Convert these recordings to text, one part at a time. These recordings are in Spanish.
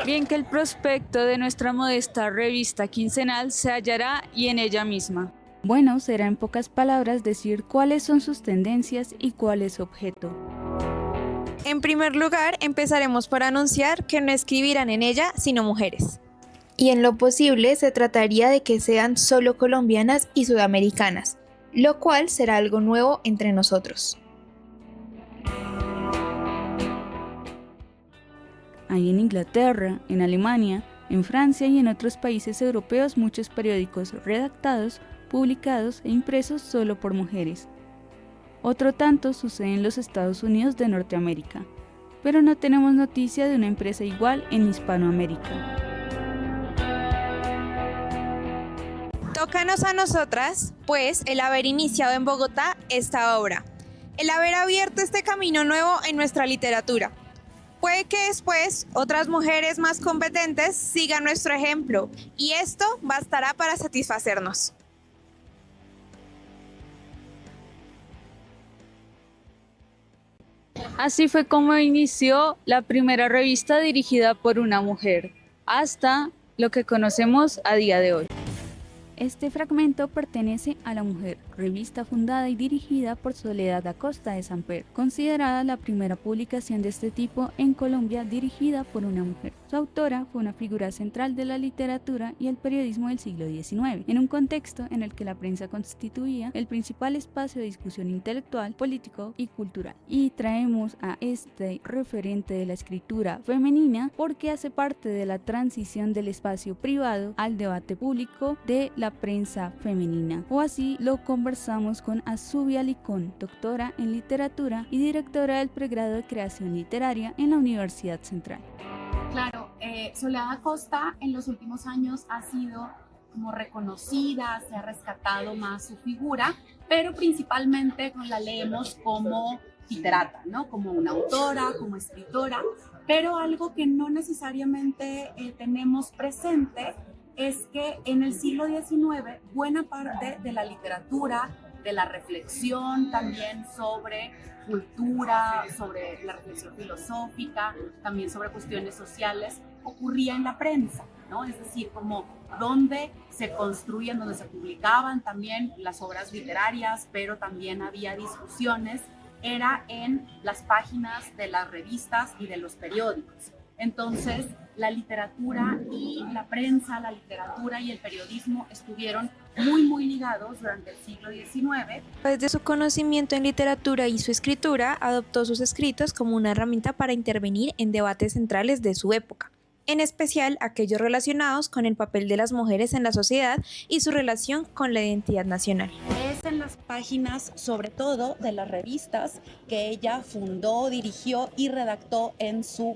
Bien que el prospecto de nuestra modesta revista quincenal se hallará y en ella misma. Bueno, será en pocas palabras decir cuáles son sus tendencias y cuál es su objeto. En primer lugar, empezaremos por anunciar que no escribirán en ella sino mujeres. Y en lo posible se trataría de que sean solo colombianas y sudamericanas, lo cual será algo nuevo entre nosotros. Hay en Inglaterra, en Alemania, en Francia y en otros países europeos muchos periódicos redactados, publicados e impresos solo por mujeres. Otro tanto sucede en los Estados Unidos de Norteamérica, pero no tenemos noticia de una empresa igual en Hispanoamérica. Tócanos a nosotras, pues, el haber iniciado en Bogotá esta obra, el haber abierto este camino nuevo en nuestra literatura. Puede que después otras mujeres más competentes sigan nuestro ejemplo, y esto bastará para satisfacernos. Así fue como inició la primera revista dirigida por una mujer, hasta lo que conocemos a día de hoy. Este fragmento pertenece a La Mujer, revista fundada y dirigida por Soledad Acosta de Samper, considerada la primera publicación de este tipo en Colombia dirigida por una mujer. Su autora fue una figura central de la literatura y el periodismo del siglo XIX, en un contexto en el que la prensa constituía el principal espacio de discusión intelectual, político y cultural. Y traemos a este referente de la escritura femenina porque hace parte de la transición del espacio privado al debate público de la prensa femenina. O así lo conversamos con Azubia Licón, doctora en literatura y directora del pregrado de creación literaria en la Universidad Central. Claro, Soledad Acosta en los últimos años ha sido como reconocida, se ha rescatado más su figura, pero principalmente la leemos como literata, ¿no? Como una autora, como escritora, pero algo que no necesariamente tenemos presente es que en el siglo XIX buena parte de la literatura, de la reflexión también sobre cultura, sobre la reflexión filosófica, también sobre cuestiones sociales, ocurría en la prensa, ¿no? Es decir, como donde se construían, donde se publicaban también las obras literarias, pero también había discusiones, era en las páginas de las revistas y de los periódicos. Entonces, la literatura y la prensa, la literatura y el periodismo estuvieron muy ligados durante el siglo XIX. Desde su conocimiento en literatura y su escritura, adoptó sus escritos como una herramienta para intervenir en debates centrales de su época, en especial aquellos relacionados con el papel de las mujeres en la sociedad y su relación con la identidad nacional. Es en las páginas, sobre todo, de las revistas que ella fundó, dirigió y redactó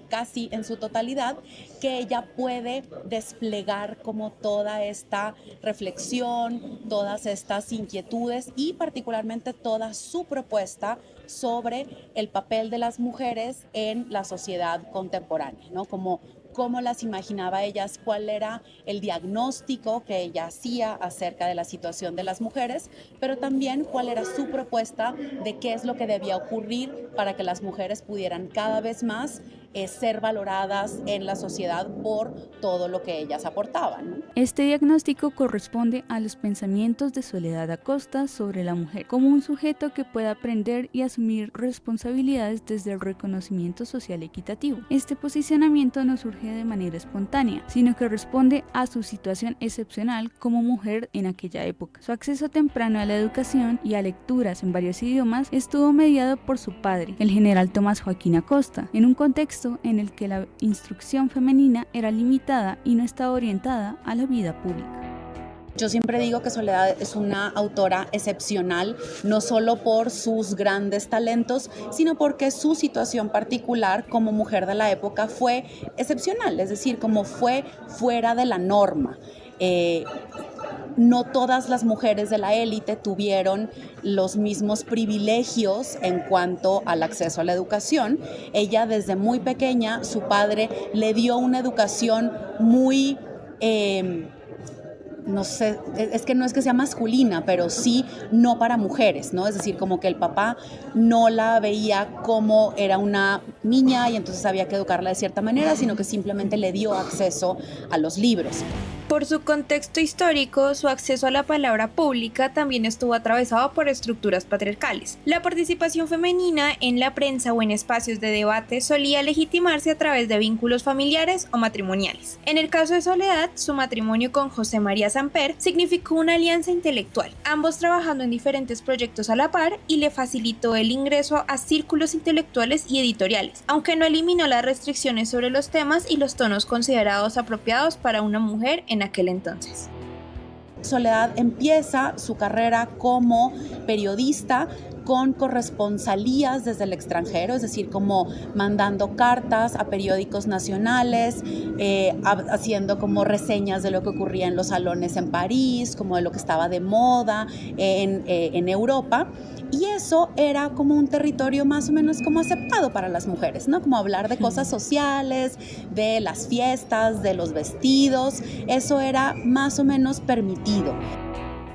casi en su totalidad, que ella puede desplegar como toda esta reflexión, todas estas inquietudes y particularmente toda su propuesta sobre el papel de las mujeres en la sociedad contemporánea, ¿no? Como cómo las imaginaba ellas, cuál era el diagnóstico que ella hacía acerca de la situación de las mujeres, pero también cuál era su propuesta de qué es lo que debía ocurrir para que las mujeres pudieran cada vez más ser valoradas en la sociedad por todo lo que ellas aportaban, ¿no? Este diagnóstico corresponde a los pensamientos de Soledad Acosta sobre la mujer como un sujeto que pueda aprender y asumir responsabilidades desde el reconocimiento social equitativo. Este posicionamiento no surge de manera espontánea, sino que responde a su situación excepcional como mujer en aquella época. Su acceso temprano a la educación y a lecturas en varios idiomas estuvo mediado por su padre, el general Tomás Joaquín Acosta, en un contexto en el que la instrucción femenina era limitada y no estaba orientada a la vida pública. Yo siempre digo que Soledad es una autora excepcional, no solo por sus grandes talentos, sino porque su situación particular como mujer de la época fue excepcional, es decir, como fue fuera de la norma. No todas las mujeres de la élite tuvieron los mismos privilegios en cuanto al acceso a la educación. Ella desde muy pequeña, su padre le dio una educación muy no sé, es que no es que sea masculina, pero sí no para mujeres, ¿no? Es decir, como que el papá no la veía como era una niña y entonces había que educarla de cierta manera, sino que simplemente le dio acceso a los libros. Por su contexto histórico, su acceso a la palabra pública también estuvo atravesado por estructuras patriarcales. La participación femenina en la prensa o en espacios de debate solía legitimarse a través de vínculos familiares o matrimoniales. En el caso de Soledad, su matrimonio con José María Samper significó una alianza intelectual, ambos trabajando en diferentes proyectos a la par, y le facilitó el ingreso a círculos intelectuales y editoriales, aunque no eliminó las restricciones sobre los temas y los tonos considerados apropiados para una mujer en aquel entonces. Soledad empieza su carrera como periodista con corresponsalías desde el extranjero, es decir, como mandando cartas a periódicos nacionales, haciendo como reseñas de lo que ocurría en los salones en París, como de lo que estaba de moda en Europa. Y eso era como un territorio más o menos como aceptado para las mujeres, ¿no? Como hablar de cosas sociales, de las fiestas, de los vestidos, eso era más o menos permitido.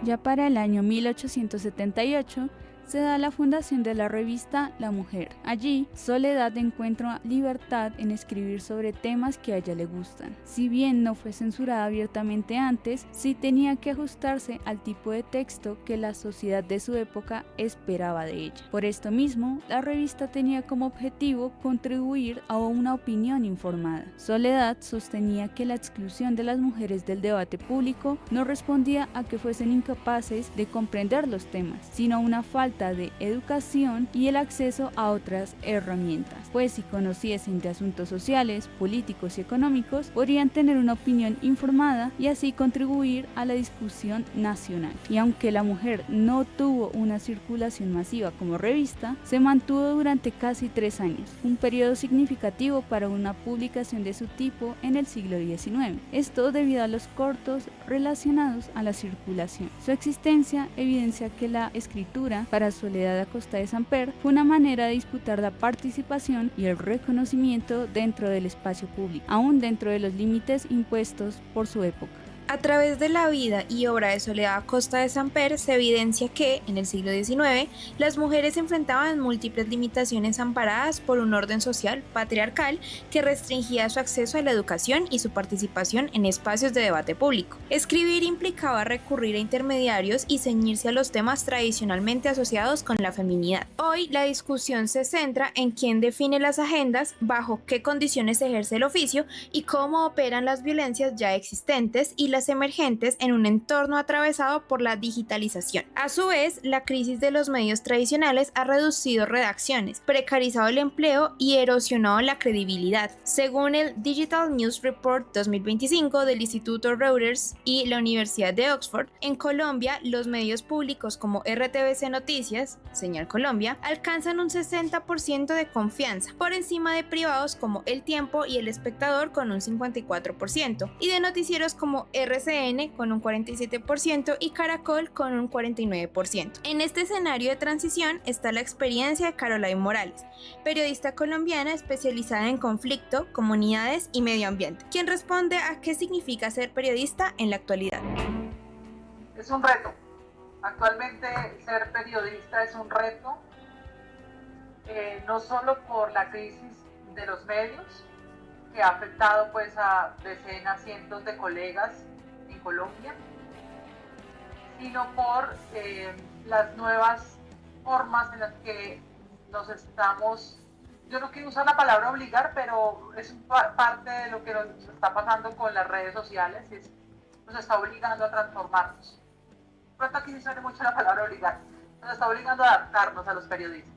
Ya para el año 1878, se da la fundación de la revista La Mujer. Allí, Soledad encuentra libertad en escribir sobre temas que a ella le gustan. Si bien no fue censurada abiertamente antes, sí tenía que ajustarse al tipo de texto que la sociedad de su época esperaba de ella. Por esto mismo, la revista tenía como objetivo contribuir a una opinión informada. Soledad sostenía que la exclusión de las mujeres del debate público no respondía a que fuesen incapaces de comprender los temas, sino a una falta de educación y el acceso a otras herramientas, pues si conociesen de asuntos sociales, políticos y económicos, podrían tener una opinión informada y así contribuir a la discusión nacional. Y aunque La Mujer no tuvo una circulación masiva como revista, se mantuvo durante casi 3 años, un periodo significativo para una publicación de su tipo en el siglo XIX. Esto debido a los costos relacionados a la circulación. Su existencia evidencia que la escritura para Soledad Acosta de Samper fue una manera de disputar la participación y el reconocimiento dentro del espacio público, aún dentro de los límites impuestos por su época. A través de la vida y obra de Soledad Acosta de Samper se evidencia que, en el siglo XIX, las mujeres enfrentaban múltiples limitaciones amparadas por un orden social patriarcal que restringía su acceso a la educación y su participación en espacios de debate público. Escribir implicaba recurrir a intermediarios y ceñirse a los temas tradicionalmente asociados con la feminidad. Hoy, la discusión se centra en quién define las agendas, bajo qué condiciones ejerce el oficio y cómo operan las violencias ya existentes y las emergentes en un entorno atravesado por la digitalización. A su vez, la crisis de los medios tradicionales ha reducido redacciones, precarizado el empleo y erosionado la credibilidad. Según el Digital News Report 2025 del Instituto Reuters y la Universidad de Oxford, en Colombia los medios públicos como RTVC Noticias, Señal Colombia, alcanzan un 60% de confianza, por encima de privados como El Tiempo y El Espectador con un 54%, y de noticieros como RCN con un 47% y Caracol con un 49%. En este escenario de transición está la experiencia de Caroline Morales, periodista colombiana especializada en conflicto, comunidades y medio ambiente, quien responde a qué significa ser periodista en la actualidad. Es un reto. Actualmente ser periodista es un reto, no solo por la crisis de los medios, que ha afectado pues a decenas, cientos de colegas en Colombia, sino por las nuevas formas en las que nos estamos, yo no quiero usar la palabra obligar, pero es parte de lo que nos está pasando con las redes sociales, nos está obligando a transformarnos. Pronto aquí sí suena mucho la palabra obligar, nos está obligando a adaptarnos a los periodistas.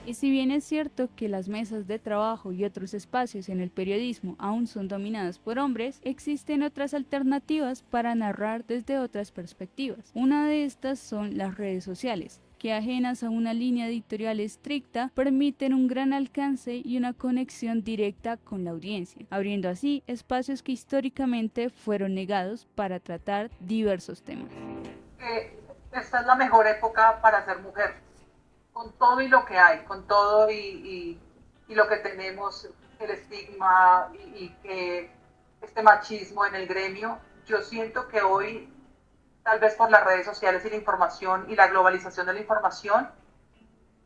Y si bien es cierto que las mesas de trabajo y otros espacios en el periodismo aún son dominados por hombres, existen otras alternativas para narrar desde otras perspectivas. Una de estas son las redes sociales, que ajenas a una línea editorial estricta, permiten un gran alcance y una conexión directa con la audiencia, abriendo así espacios que históricamente fueron negados para tratar diversos temas. Esta es la mejor época para ser mujer. Con todo y lo que hay, con todo y lo que tenemos, el estigma y que este machismo en el gremio, yo siento que hoy tal vez por las redes sociales y la información y la globalización de la información,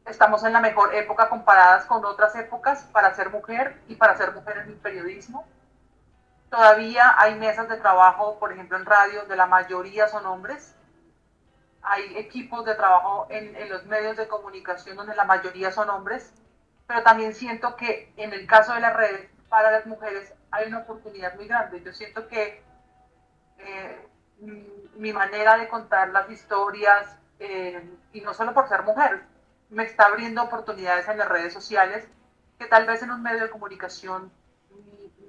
estamos en la mejor época comparadas con otras épocas para ser mujer y para ser mujer en el periodismo. Todavía hay mesas de trabajo, por ejemplo en radio, donde la mayoría son hombres. Hay equipos de trabajo en los medios de comunicación donde la mayoría son hombres, pero también siento que en el caso de las redes, para las mujeres hay una oportunidad muy grande. Yo siento que mi manera de contar las historias, y no solo por ser mujer, me está abriendo oportunidades en las redes sociales que tal vez en un medio de comunicación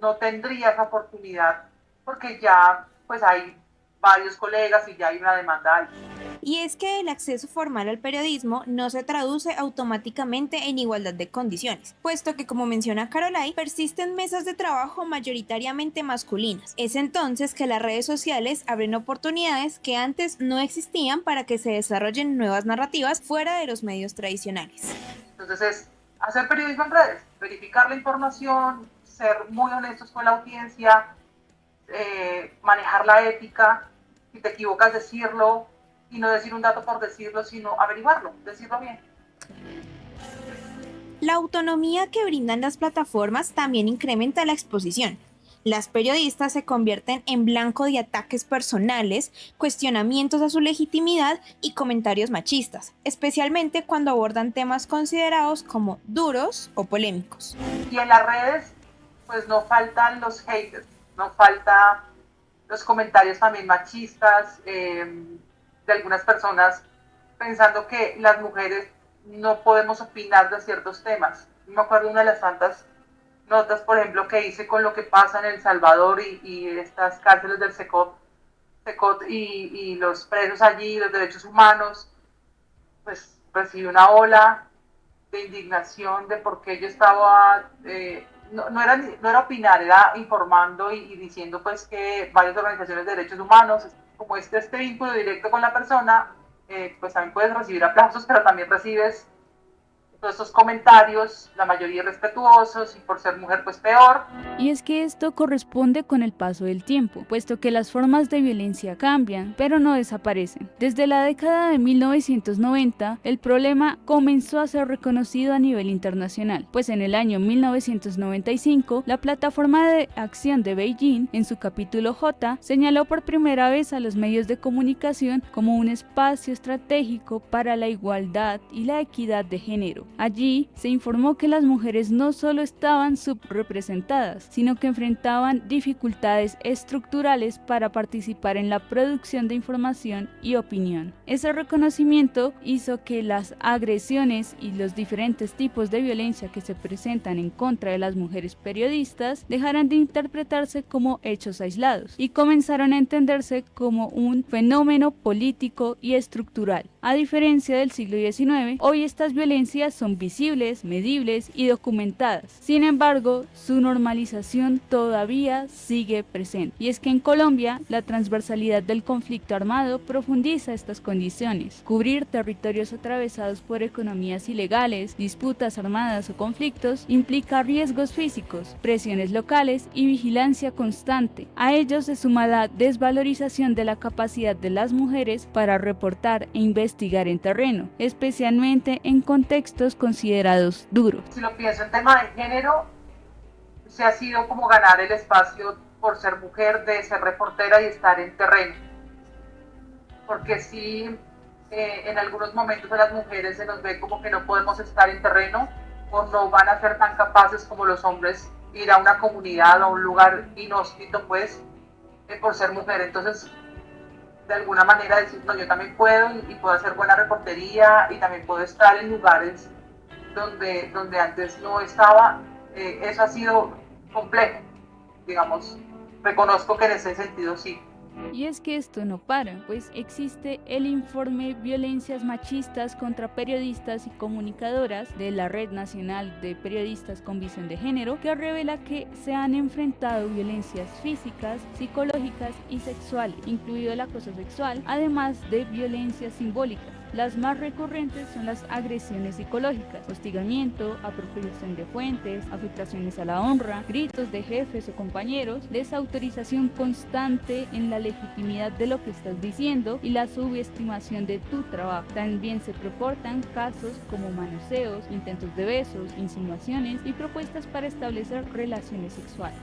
no tendría esa oportunidad, porque ya pues hay varios colegas y ya hay una demanda alta. Y es que el acceso formal al periodismo no se traduce automáticamente en igualdad de condiciones, puesto que, como menciona Caroline, persisten mesas de trabajo mayoritariamente masculinas. Es entonces que las redes sociales abren oportunidades que antes no existían para que se desarrollen nuevas narrativas fuera de los medios tradicionales. Entonces es hacer periodismo en redes, verificar la información, ser muy honestos con la audiencia, manejar la ética, si te equivocas decirlo, y no decir un dato por decirlo, sino averiguarlo, decirlo bien. La autonomía que brindan las plataformas también incrementa la exposición. Las periodistas se convierten en blanco de ataques personales, cuestionamientos a su legitimidad y comentarios machistas, especialmente cuando abordan temas considerados como duros o polémicos. Y en las redes, pues no faltan los haters, no faltan los comentarios también machistas, de algunas personas pensando que las mujeres no podemos opinar de ciertos temas. Me acuerdo de una de las tantas notas, por ejemplo, que hice con lo que pasa en El Salvador y estas cárceles del Secot y los presos allí, los derechos humanos, pues recibí una ola de indignación de por qué yo estaba, no era opinar, era informando y diciendo pues que varias organizaciones de derechos humanos, como este vínculo directo con la persona, pues también puedes recibir aplausos, pero también recibes todos estos comentarios, la mayoría irrespetuosos, y por ser mujer pues peor. Y es que esto corresponde con el paso del tiempo, puesto que las formas de violencia cambian, pero no desaparecen. Desde la década de 1990, el problema comenzó a ser reconocido a nivel internacional, pues en el año 1995, la Plataforma de Acción de Beijing, en su capítulo J, señaló por primera vez a los medios de comunicación como un espacio estratégico para la igualdad y la equidad de género. Allí se informó que las mujeres no solo estaban subrepresentadas, sino que enfrentaban dificultades estructurales para participar en la producción de información y opinión. Ese reconocimiento hizo que las agresiones y los diferentes tipos de violencia que se presentan en contra de las mujeres periodistas dejaran de interpretarse como hechos aislados y comenzaron a entenderse como un fenómeno político y estructural. A diferencia del siglo XIX, hoy estas violencias son visibles, medibles y documentadas. Sin embargo, su normalización todavía sigue presente. Y es que en Colombia, la transversalidad del conflicto armado profundiza estas condiciones. Cubrir territorios atravesados por economías ilegales, disputas armadas o conflictos implica riesgos físicos, presiones locales y vigilancia constante. A ello se suma la desvalorización de la capacidad de las mujeres para reportar e investigar en terreno, especialmente en contextos considerados duros. Si lo pienso en tema de género, se ha sido como ganar el espacio por ser mujer, de ser reportera y estar en terreno. Porque sí, en algunos momentos a las mujeres se nos ve como que no podemos estar en terreno o no van a ser tan capaces como los hombres ir a una comunidad o a un lugar inhóspito, pues, por ser mujer. Entonces, de alguna manera decir, no, yo también puedo y puedo hacer buena reportería y también puedo estar en lugares donde antes no estaba. Eso ha sido complejo, digamos, reconozco que en ese sentido sí. Y es que esto no para, pues existe el informe Violencias Machistas contra Periodistas y Comunicadoras de la Red Nacional de Periodistas con Visión de Género, que revela que se han enfrentado violencias físicas, psicológicas y sexuales, incluido el acoso sexual, además de violencias simbólicas. Las más recurrentes son las agresiones psicológicas, hostigamiento, apropiación de fuentes, afectaciones a la honra, gritos de jefes o compañeros, desautorización constante en la legitimidad de lo que estás diciendo y la subestimación de tu trabajo. También se reportan casos como manoseos, intentos de besos, insinuaciones y propuestas para establecer relaciones sexuales.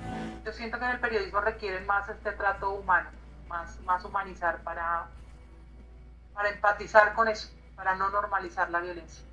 Yo siento que en el periodismo requieren más este trato humano, más humanizar para empatizar con eso, para no normalizar la violencia.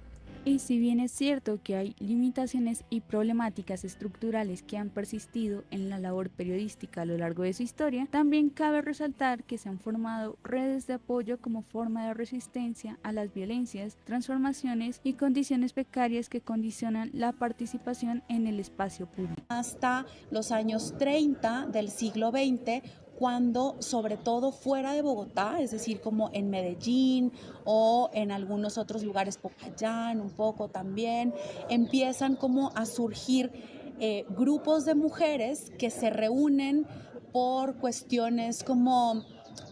Y si bien es cierto que hay limitaciones y problemáticas estructurales que han persistido en la labor periodística a lo largo de su historia, también cabe resaltar que se han formado redes de apoyo como forma de resistencia a las violencias, transformaciones y condiciones precarias que condicionan la participación en el espacio público. Hasta los años 30 del siglo XX, cuando sobre todo fuera de Bogotá, es decir, como en Medellín o en algunos otros lugares, Popayán un poco también, empiezan como a surgir grupos de mujeres que se reúnen por cuestiones como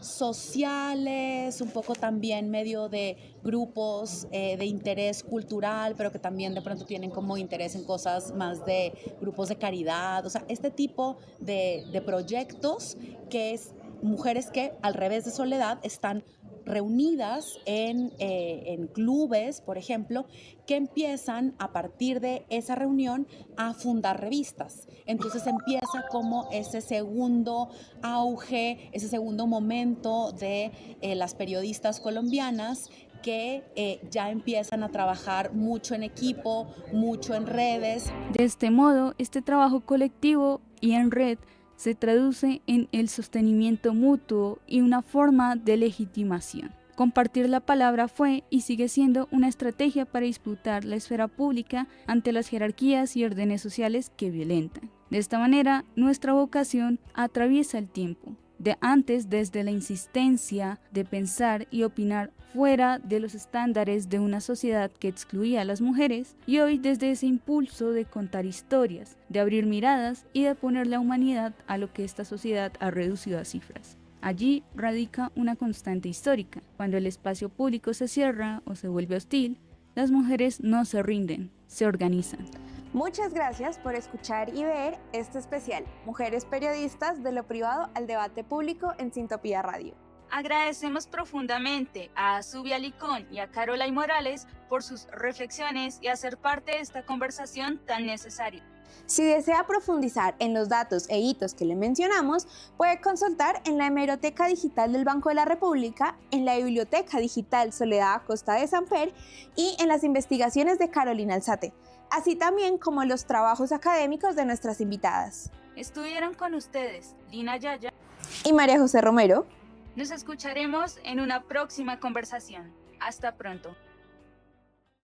sociales, un poco también medio de grupos de interés cultural, pero que también de pronto tienen como interés en cosas más de grupos de caridad, o sea, este tipo de proyectos que es mujeres que al revés de Soledad están reunidas en clubes, por ejemplo, que empiezan a partir de esa reunión a fundar revistas. Entonces empieza como ese segundo auge, ese segundo momento de las periodistas colombianas que ya empiezan a trabajar mucho en equipo, mucho en redes. De este modo, este trabajo colectivo y en red se traduce en el sostenimiento mutuo y una forma de legitimación. Compartir la palabra fue y sigue siendo una estrategia para disputar la esfera pública ante las jerarquías y órdenes sociales que violentan. De esta manera, nuestra vocación atraviesa el tiempo, de antes desde la insistencia de pensar y opinar fuera de los estándares de una sociedad que excluía a las mujeres, y hoy desde ese impulso de contar historias, de abrir miradas y de poner la humanidad a lo que esta sociedad ha reducido a cifras. Allí radica una constante histórica. Cuando el espacio público se cierra o se vuelve hostil, las mujeres no se rinden, se organizan. Muchas gracias por escuchar y ver este especial, Mujeres Periodistas de lo Privado al Debate Público en Sintopía Radio. Agradecemos profundamente a Azubia Licón y a Caroline Morales por sus reflexiones y hacer parte de esta conversación tan necesaria. Si desea profundizar en los datos e hitos que le mencionamos, puede consultar en la Hemeroteca Digital del Banco de la República, en la Biblioteca Digital Soledad Acosta de Samper y en las investigaciones de Carolina Alzate, así también como los trabajos académicos de nuestras invitadas. Estuvieron con ustedes Lina Yaya Y María José Romero. Nos escucharemos en una próxima conversación. Hasta pronto.